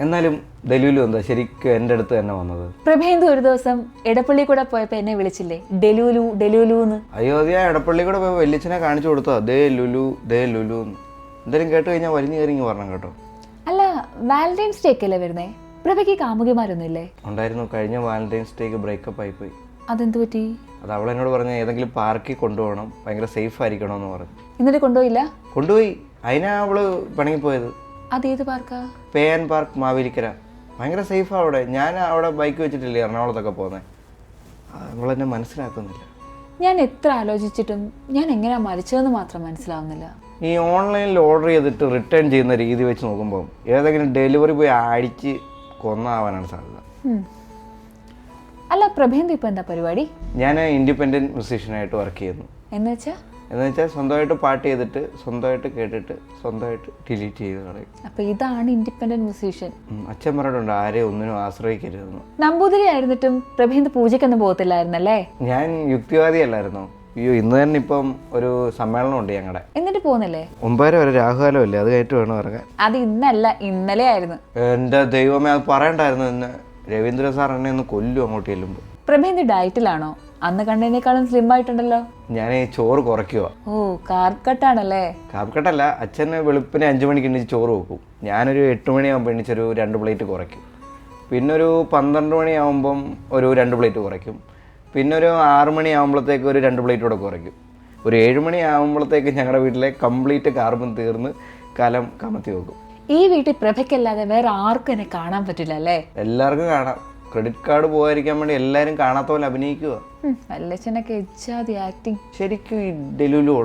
എന്നാലും ഡെലുലു എന്താ ശരിക്കും എൻ്റെ അടുത്ത് തന്നെ വന്നത്? പ്രഭേന്ദു ഒരു ദിവസം എടപ്പള്ളി കൂടെ പോയപ്പോ എന്നെ വിളിച്ചില്ലേ, ഡെലുലു ഡെലുലു എന്ന്. അയ്യോ, അത് ഞാൻ എടപ്പള്ളി കൂടെ പോയി വല്യച്ഛനെ കാണിച്ചു കൊടുത്തോ, ദേ ലുലു എന്ന്. എന്തായാലും കേട്ട് കഴിഞ്ഞാൽ വലിഞ്ഞു കയറിങ്ങി പറഞ്ഞു കേട്ടോ. അല്ല, വാലന്റൈൻസ് ഡേ ഒക്കെ അല്ലേ വരുന്നേ? പ്രഭയ്ക്ക് കാമുകിമാരൊന്നുമില്ലേ? ഉണ്ടായിരുന്നു. കഴിഞ്ഞ വാലന്റൈൻസ് ഡേക്ക് ബ്രേക്കപ്പ് ആയിപ്പോയി. അതെന്ത് പറ്റി? അത് അവളെന്നോട് പറഞ്ഞ ഏതെങ്കിലും പാർക്കിൽ കൊണ്ടുപോകണം, ഭയങ്കര സേഫ് ആയിരിക്കണമെന്ന് പറഞ്ഞു. എന്നിട്ട് കൊണ്ടുപോയില്ല? കൊണ്ടുപോയി. അതിനാ അവള് പിണങ്ങിപ്പോയത്. അതേത് പാർക്കാ? Pay and park Mavelikkara. ഭയങ്കര സേഫാണ് അവിടെ. ഞാൻ അവിടെ ബൈക്ക് വെച്ചിട്ടില്ലേ എറണാകുളത്തൊക്കെ പോകുന്നത്. അവളെന്നെ മനസ്സിലാക്കുന്നില്ല. ഞാൻ എത്ര ആലോചിച്ചിട്ടും ഞാൻ എങ്ങനെയാ മരിച്ചതെന്ന് മാത്രം മനസ്സിലാവുന്നില്ല. ഈ ഓൺലൈനിൽ ഓർഡർ ചെയ്തിട്ട് റിട്ടേൺ ചെയ്യുന്ന രീതി വെച്ച് നോക്കുമ്പോൾ ഏതെങ്കിലും ഡെലിവറി പോയി അടിച്ച് കൊന്നാവാനാണ് സാധ്യത. അല്ല, പ്രഭേന്ദു ഇപ്പൊ എന്താ പരിപാടി? ഞാൻ ഇൻഡിപെൻഡൻറ്റ് മ്യൂസീഷ്യനായിട്ട് വർക്ക് ചെയ്യുന്നു. എന്ന് വെച്ചാൽ സ്വന്തമായിട്ട് പാട്ട് ചെയ്തിട്ട് സ്വന്തമായിട്ട് കേട്ടിട്ട് സ്വന്തമായിട്ട് ഡിലീറ്റ് ചെയ്ത് കളയും. അപ്പൊ ഇതാണ് ഇൻഡിപെൻഡന്റ് മ്യൂസീഷ്യൻ. അച്ഛൻ പറഞ്ഞിട്ടുണ്ട് ആരെയും ഒന്നിനും ആശ്രയിക്കരുതെന്ന്. നമ്പൂതിരി ആയിരുന്നിട്ടും പ്രഭേന്ദു പൂജയ്ക്കൊന്നും പോകത്തില്ലായിരുന്നല്ലേ? ഞാൻ യുക്തിവാദിയല്ലായിരുന്നോ? അയ്യോ, ഇന്ന് തന്നെ ഇപ്പം ഒരു സമ്മേളനം ഉണ്ട് ഞങ്ങളുടെ. എന്നിട്ട് പോകുന്നില്ലേ? 9:30 വരെ രാഹുകാലം അല്ലേ, അത് കഴിഞ്ഞിട്ട് വേണം ഇറങ്ങാൻ. അത് ഇന്നല്ല, ഇന്നലെ ആയിരുന്നു. എൻ്റെ ദൈവമേ, അത് പറയണ്ടായിരുന്നു. ഇന്ന് രവീന്ദ്ര സാർ എന്നെ ഒന്ന് കൊല്ലും അങ്ങോട്ട് ചെല്ലുമ്പോൾ. പ്രഭേന്ദു ഡയറ്റിലാണോ? അന്ന് കണ്ടതിനേക്കാളും സ്ലിം ആയിട്ടുണ്ടല്ലോ. ഞാൻ ഈ ചോറ് കുറയ്ക്കുക. ഓ, കാർബ് കട്ടാണല്ലേ? കാർബ് കട്ടല്ല. അച്ഛന് വെളുപ്പിന് 5 മണിക്ക് എണ്ണിച്ച് ചോറ് വെക്കും. ഞാനൊരു 8 മണിയാകുമ്പോൾ എണ്ണിച്ചൊരു 2 പ്ലേറ്റ് കുറയ്ക്കും. പിന്നെ ഒരു 12 മണിയാകുമ്പം ഒരു 2 പ്ലേറ്റ് കുറയ്ക്കും. പിന്നെ ഒരു 6 മണിയാകുമ്പോഴത്തേക്ക് ഒരു 2 പ്ലേറ്റ് കൂടെ കുറയ്ക്കും. ഒരു 7 മണിയാകുമ്പോഴത്തേക്ക് ഞങ്ങളുടെ വീട്ടിലെ കംപ്ലീറ്റ് കാർബൺ തീർന്ന് കലം കമത്തി വെക്കും. ഈ വീട്ടിൽ പ്രഭയ്ക്കല്ലാതെ വേറെ ആർക്കും എന്നെ കാണാൻ പറ്റില്ല അല്ലേ? എല്ലാവർക്കും കാണാം. ക്രെഡിറ്റ് കാർഡ് പോകാതിരിക്കാൻ വേണ്ടി എല്ലാവരും കാണാത്ത പോലെ അഭിനയിക്കുക. വല്ലച്ചനൊക്കെ ഇച്ഛാതി ആക്ടിങ്. ശരിക്കും ഈ ഡെലുലു